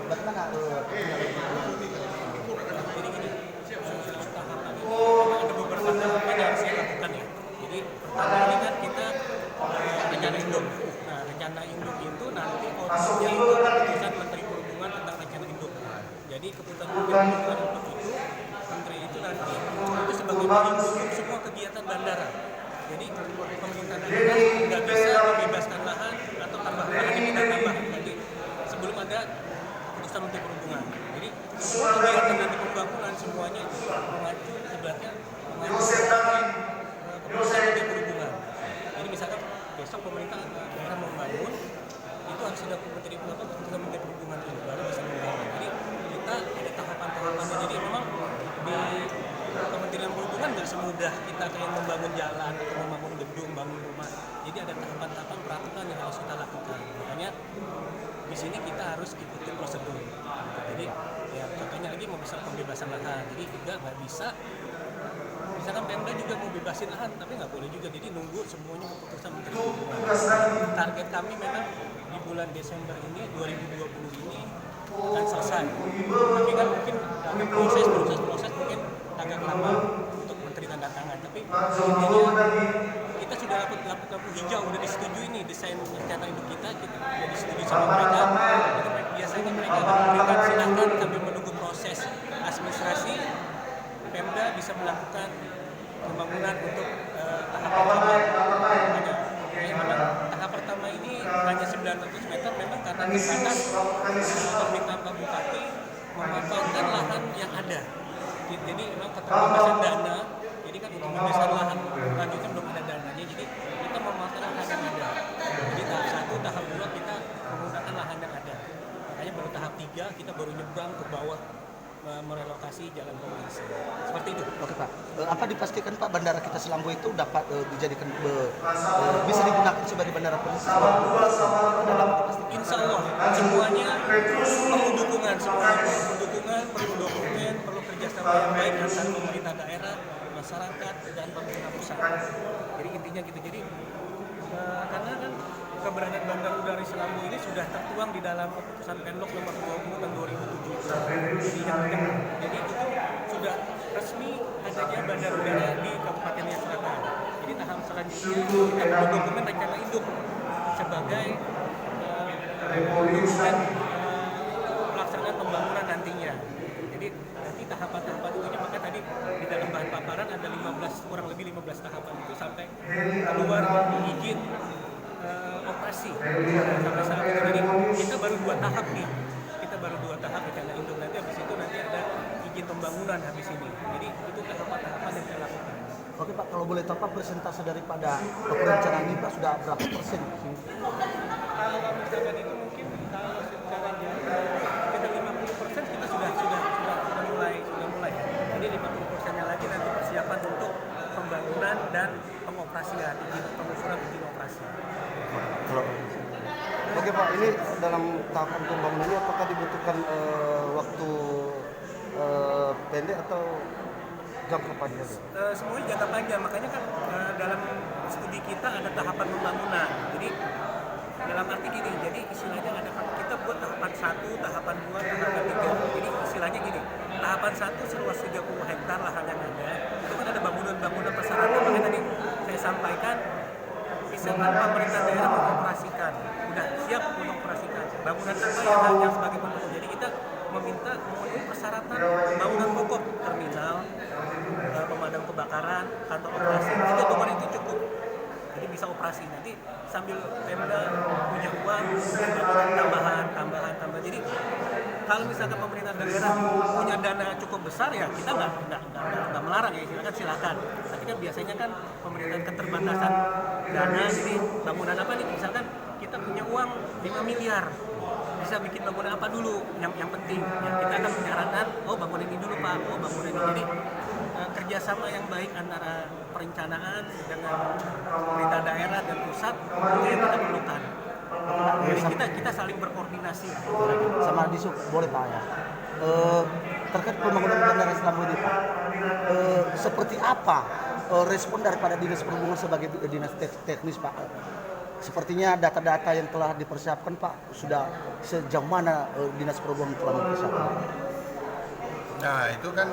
bagaimana Jadi gini, tahapan ini memang ada beberapa tahapan yang saya lakukan ya. Jadi pertama ini kan kita rencana induk. Nah, rencana induk itu nanti outputnya itu keputusan Menteri Perhubungan tentang rencana induk. Jadi keputusan Menteri Perhubungan untuk itu, Menteri itu nanti itu sebagai melindungi semua kegiatan bandara. Jadi pemerintah daerah nggak bisa membebaskan lahan atau tambah lahan yang tidak tambah. Jadi sebelum ada keputusan Menteri Perhubungan. Jadi semua kegiatan nanti pembangunan semuanya itu mengacu sebenarnya mengacu keputusan Menteri Perhubungan. Jadi misalkan besok pemerintah daerah membangun itu harus ada keputusan Menteri Perhubungan dulu baru bisa membangun. Jadi kita ada tahapan-tahapannya. Jadi memang di Kementerian Perhubungan nggak semudah kita kayak membangun jalan atau membangun gedung, bangun rumah. Jadi ada tahapan-tahapan peraturan yang harus kita lakukan. Makanya di sini kita harus ikuti prosedur. Jadi ya contohnya lagi mau bisa pembebasan lahan. Jadi juga nggak bisa. Misalkan Pemda juga mau bebasin lahan, tapi nggak boleh juga. Jadi nunggu semuanya keputusan Menteri Perhubungan. Target kami memang di bulan Desember ini 2020 ini akan selesai. Tapi kan mungkin dalam proses mungkin agak lama untuk menteri tanda tangan. Tapi intinya kita sudah dapat lampu hijau, udah disetujui nih desain rencana induk kita udah disetujui sama mereka. Itu biasanya mereka akan memberikan silakan sambil menunggu proses administrasi Pemda bisa melakukan pembangunan untuk tahap pertama. Tahap pertama ini hanya 900 meter memang karena terbatas permintaan Pak Bupati memanfaatkan lahan yang ada. Jadi memang keterbatasan dana. Jadi kan untuk pembebasan lahan lanjutnya belum ada dananya. Jadi kita memanfaatkan lahan yang ada. Jadi tahap 1, tahap 2 kita menggunakan lahan yang ada. Makanya baru tahap 3 kita baru nyebrang ke bawah merelokasi jalan komunikasi. Seperti itu. Oke Pak, apa dipastikan Pak bandara kita Selambo itu dapat dijadikan bisa digunakan sebagai bandara penumpang? Insya Allah semuanya perlu dukungan, perlu dokumen, perlu kerjasama yang baik antara pemerintah daerah, masyarakat dan pemerintah pusat. Jadi intinya gitu. Jadi karena kan keberadaan Bandar Udara Selambo ini sudah tertuang di dalam keputusan Penlok nomor 20 tahun 2007. Jadi itu sudah resmi adanya bandar udara di Kabupaten Nias Selatan. Jadi tahap selanjutnya kita perlu dokumen rencana induk sebagai dokumen pelaksanaan pembangunan nantinya. Jadi nanti tahapan-tahapan itu maka tadi di dalam bahan paparan ada 15 kurang lebih 15 tahapan itu sampai keluar izin operasi sampai saat ini. Jadi kita baru 2 tahap nih. Kita baru 2 tahap rencana induk, nanti habis itu nanti ada izin pembangunan habis ini. Jadi itu tahapan-tahapan yang kita lakukan. Oke Pak, kalau boleh tahu Pak persentase daripada perencanaan ini Pak sudah berapa persen? Kalau misalkan itu mungkin kalau secara kita 50% kita sudah mulai. Jadi 50%-nya lagi nanti persiapan untuk pembangunan dan pengoperasian, pengusuran izin operasi. Oke Pak, ini dalam tahapan pembangunan ini apakah dibutuhkan waktu pendek atau jangka panjang? Semuanya jangka panjang, makanya kan dalam studi kita ada tahapan pembangunan. Jadi dalam arti gini, jadi istilahnya ada kita buat tahapan 1, tahapan 2, tahapan 3. Jadi istilahnya gini, tahapan 1 seluas 30 hektar lahan yang ada, itu kan ada bangunan-bangunan persyaratan. Makanya tadi saya sampaikan bisa tanpa pemerintah daerah mengoperasikan, udah siap mengoperasikan bangunan apa yang sebagai pendukung. Jadi kita meminta memenuhi persyaratan bangunan pokok, terminal, pemadam kebakaran, kantor operasi, itu bangunan itu cukup. Jadi bisa operasi nanti sambil Pemda punya uang tambahan. Jadi kalau misalkan pemerintah daerah punya dana cukup besar ya kita nggak melarang ya, silakan. Tapi kan biasanya kan pemerintah keterbatasan dana, jadi bangunan apa nih? Misalkan kita punya uang 5 miliar, bisa bikin bangunan apa dulu? Yang penting ya kita akan menyarankan, bangunan ini dulu Pak, bangunan ini. Jadi kerjasama yang baik antara perencanaan dengan pemerintah daerah dan pusat itu yang kita perlukan. Jadi kita saling berkoordinasi. Sama Disub, boleh Pak ya. Terkait pembangunan bandara Selambo ini Pak, seperti apa respon daripada dinas perhubungan sebagai dinas teknis Pak sepertinya data-data yang telah dipersiapkan Pak sudah sejauh mana Dinas Perhubungan telah mempersiapkan? Nah itu kan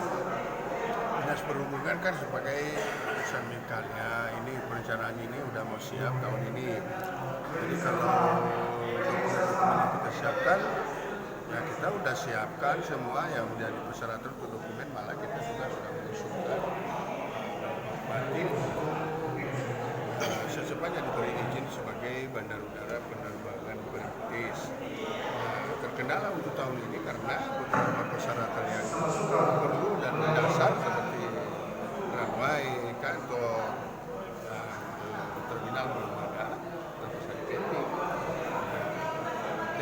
Dinas Perhubungan kan sebagai urusan mikalnya, ini perencanaan ini udah mau siap tahun ini. Jadi kalau dokumen yang kita siapkan, ya kita udah siapkan semua yang menjadi persyaratan untuk dokumen, malah kita juga sudah mengusulkan Bupati untuk secepatnya diberi izin sebagai bandar udara penerbangan perintis. Terkendala untuk tahun ini karena beberapa persyaratan yang perlu dan mendasar seperti runway, kantor, terminal belum ada, tentu saja pending.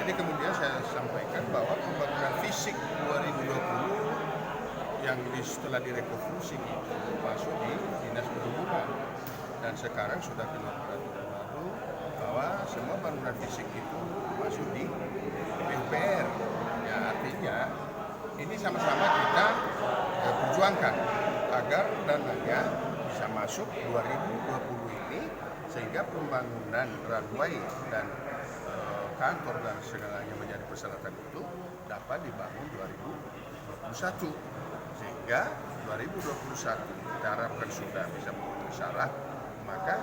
Jadi kemudian saya sampaikan bahwa pembangunan fisik 2020 yang setelah direkonstruksi itu masuk di Dinas Perhubungan dan sekarang sudah keluar peraturan baru bahwa semua bangunan fisik itu masuk di PUPR. Ya, artinya ini sama-sama kita perjuangkan agar dananya bisa masuk 2020 ini sehingga pembangunan runway dan kantor dan segalanya menjadi persyaratan itu dapat dibangun 2021 sehingga 2021 kita harapkan sudah bisa memenuhi syarat, maka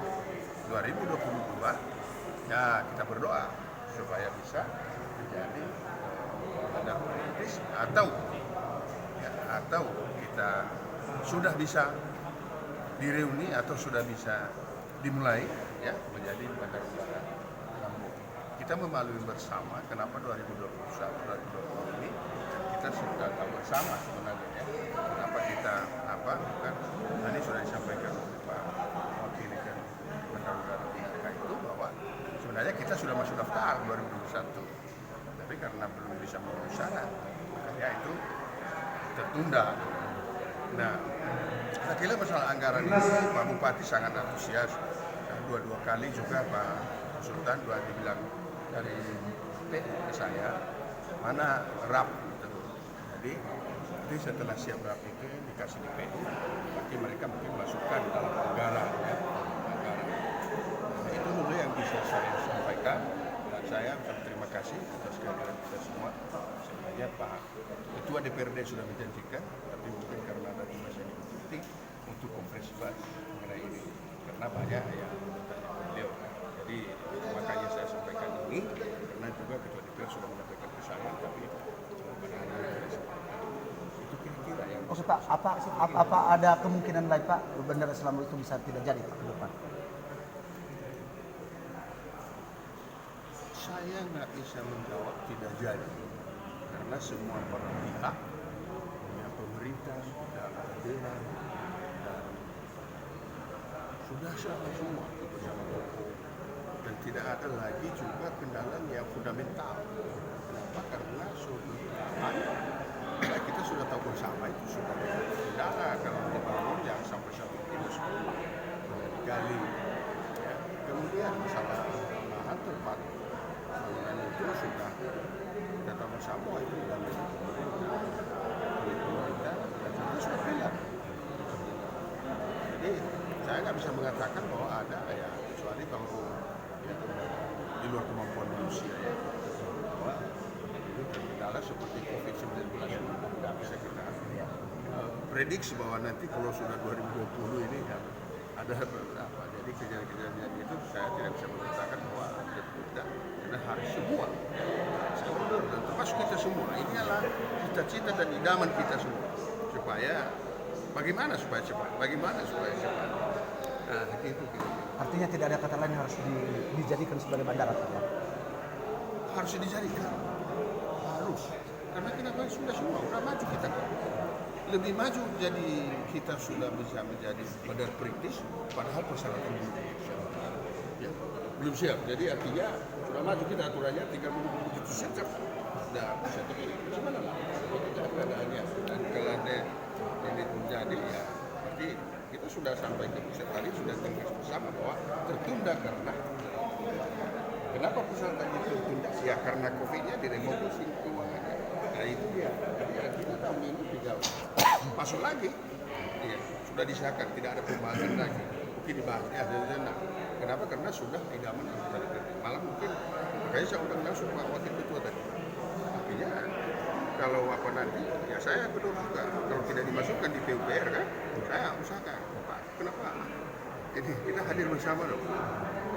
2022 ya kita berdoa supaya bisa menjadi bandar perintis atau kita sudah bisa direuni atau sudah bisa dimulai ya menjadi bandar udara Lampung. Kita melalui bersama kenapa 2021 2020 ini kita sudah tahu bersama sebenarnya ya. Kenapa kita bukan tadi sudah disampaikan oleh Pak Wakil dan Bandar Udara Timika itu bahwa sebenarnya kita sudah masuk daftar 2021 tapi karena belum bisa memenuhi syarat makanya itu tertunda. Nah, saya kira masalah anggaran ini Pak Bupati sangat antusias. Dua kali juga Pak Sultan dibilang dari ke saya mana RAP gitu. Jadi setelah siap RAP itu dikasih di PU, berarti mereka mungkin masukkan dalam anggaran. Nah, itu dulu yang bisa saya sampaikan dan saya berterima kasih atas kehadiran kita semua. Sebenarnya Pak Ketua DPRD sudah menjanjikan, tapi mungkin karena ada tugas yang penting untuk konferensi pers mengenai ini, karena banyak yang bertanya ke beliau. Jadi makanya saya sampaikan ini, karena juga Ketua DPR sudah menyampaikan ke saya, tapi pada hari ini saya sampaikan. Itu kira-kira yang. Oke Pak, apa ada kemungkinan lain Pak Bandara Selangor itu bisa tidak jadi Pak ke depan? Saya nggak bisa menjawab tidak jadi, karena semua para pihak, ya, pemerintah, daerah, dan sudah sama semua bersama Jokowi, dan tidak ada lagi juga kendala yang fundamental. Kenapa? Karena kita sudah tahu bersama itu sudah kendala kalau dibangun yang sampai 1 kilo digali. Ya. Kemudian masalah lahan tempat bangunan itu sudah kita tahu bersama itu sudah pemerintah dan itu sudah bilang. Jadi saya nggak bisa mengatakan bahwa ada ya kecuali kalau ya, di luar kemampuan manusia ya bahwa itu terkendala seperti COVID-19 nggak bisa kita prediksi bahwa nanti kalau sudah 2020 ini ya, ada beberapa jadi kejadian-kejadian itu saya tidak bisa mengatakan bahwa tidak karena harus semua seluruh dan termasuk kita semua ini adalah cita-cita dan idaman kita semua supaya bagaimana supaya cepat nah itu Artinya tidak ada kata lain yang harus dijadikan sebagai bandara Pak? harus dijadikan karena kita sudah semua udah maju kita kan lebih maju jadi kita sudah bisa menjadi bandar perintis padahal persyaratan belum siap jadi artinya sudah maju kita aturannya tinggal menunggu begitu siap dan gimana lah itu keadaannya dan kalau ada ini terjadi ya berarti kita sudah sampai ke pusat tadi sudah tegas bersama bahwa tertunda karena kenapa persyaratan itu tertunda ya karena COVID-nya direfocusing keuangannya nah itu dia jadi kita tahun ini tinggal masuk lagi ya, sudah disahkan tidak ada pembahasan lagi mungkin dibahas ya Kenapa? Karena sudah tidak menang kita DPD. Malah mungkin makanya saya undang langsung Pak Wakil Ketua tadi. Artinya kalau apa nanti ya saya betul juga kalau tidak dimasukkan di PUPR kan saya usahakan Pak kenapa ini kita hadir bersama dong ya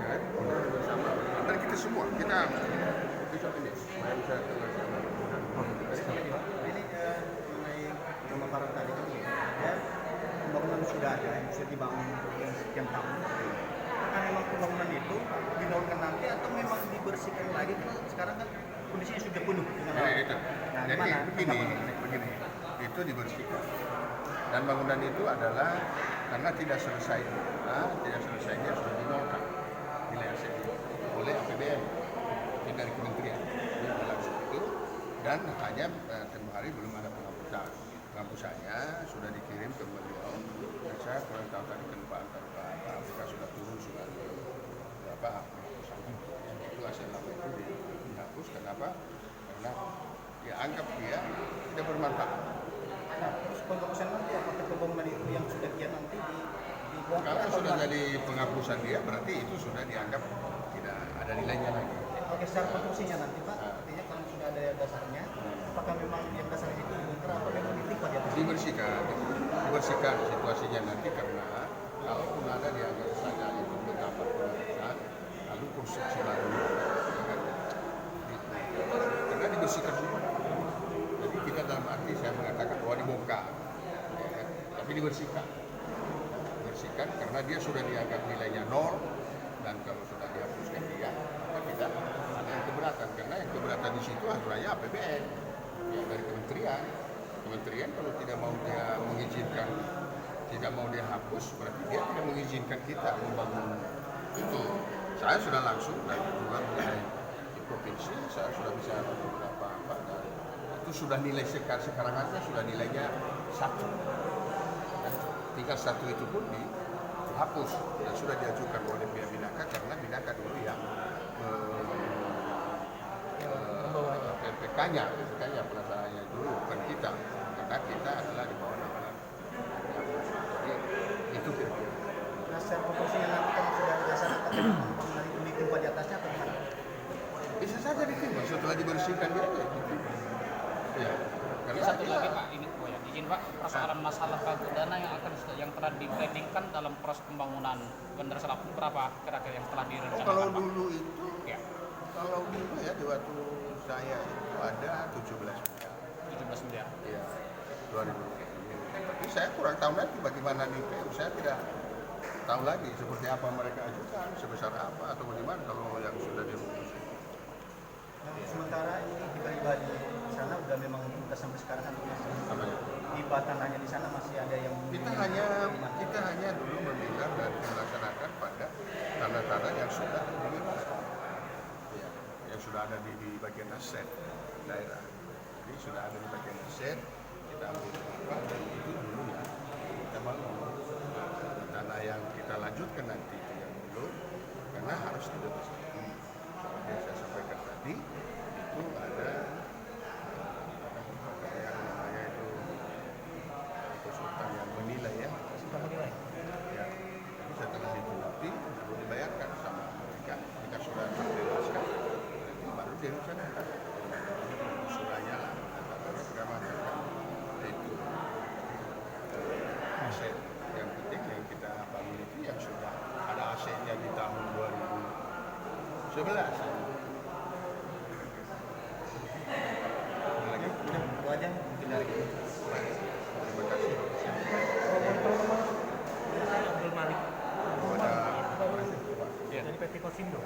kan? Hadir bersama dan kita semua kita bisa ini supaya bisa bersama. Ini mengenai pemekaran tadi kan ya pembangunan sudah ada yang sudah dibangun sekian tahun. Apakah memang pembangunan itu dinaurkan nanti atau memang dibersihkan lagi? Sekarang kan kondisinya sudah penuh dengan Itu. Nah, Jadi gimana? begini, itu dibersihkan. Dan bangunan itu adalah karena tidak selesainya sudah dinolkan nilai asetnya oleh APBN, jadi dari kementerian. Dia bilang seperti itu dan hanya tempoh hari belum ada penghapusan. Penghapusannya sudah dikirim ke beliau. Dan saya kurang tahu tadi kenapa Afrika sudah turun sudah berapa penghapusan. Itu aset lama itu dihapus. Kenapa? Karena dianggap dia tidak bermanfaat. Nah, terus penghapusan nanti apakah pembangunan itu yang sudah kian nanti dibuang? Kalau sudah jadi penghapusan dia berarti itu sudah dianggap tidak ada nilainya lagi. Oke, secara konstruksinya nanti Pak, artinya kalau sudah ada dasarnya, apakah memang yang dasarnya itu dibongkar atau memang ditimpa di atas? Dibersihkan situasinya nanti karena kalaupun ada dianggap saja itu beberapa penghapusan lalu konstruksi baru ya kan? Karena dibersihkan semua. Jadi kita dalam arti saya mengatakan bahwa dibongkar ya kan? Tapi dibersihkan karena dia sudah dianggap nilainya nol dan kalau sudah dihapuskan dia maka tidak ada yang keberatan karena yang keberatan di situ aturannya APBN ya dari kementerian kalau tidak mau dia mengizinkan tidak mau dia hapus berarti dia tidak mengizinkan kita membangun itu. Saya sudah langsung dari juga mulai di provinsi saya sudah bisa beberapa apa dan itu sudah nilai sekarang aja sudah nilainya 1 dan tinggal 1 itu pun dihapus dan sudah diajukan oleh pihak Binaka karena Binaka dulu yang PPK-nya pelaksanaannya dulu bukan kita karena kita adalah di bawah naungan jadi itu kira-kira. Nah, secara konstruksinya nanti kan sudah ada dasar atau pembangunan itu ditimpa di atasnya atau gimana? Bisa saja ditimpa setelah dibersihkan dia aja ditimpa. Ya, karena Satu lagi Pak, ini izin Pak, persoalan masalah pagu dana yang telah dipredikkan dalam proses pembangunan Bandara Selaput berapa kira-kira yang telah direncanakan? kalau Pak? dulu itu Ya, kalau dulu ya di waktu saya itu ada 17 miliar 17 miliar. ya 2000. Tapi saya kurang tahu nanti bagaimana di PU saya tidak tahu lagi seperti apa mereka ajukan sebesar apa atau bagaimana kalau yang sudah dirumuskan. Nah, sementara ini hibah-hibah di sana udah memang udah sampai sekarang kan masih Apa ya? hibah tanahnya di sana masih ada yang Kita hanya dulu meminta dan melaksanakan pada tanah-tanah yang sudah dimiliki. Ya, yang sudah ada di bagian aset daerah. Jadi sudah ada di bagian aset, kita ambil apa dan itu dulu ya kita bangun. Tanah yang kita lanjutkan nanti itu yang dulu karena harus dibersihkan. Yang saya sampaikan tadi itu ada yang namanya itu konsultan yang menilai ya. Ya, jadi setelah itu nanti baru dibayarkan sama mereka. Jika sudah terbebaskan, nanti baru direncanakan. Suranya lah, kata-kata segala macam kan. Itu aset yang penting yang kita bangun itu yang sudah ada asetnya di tahun 2011. Lagi, itu aja mungkin dari terima kasih. Abdul Malik Kepada dari PT Kosindo.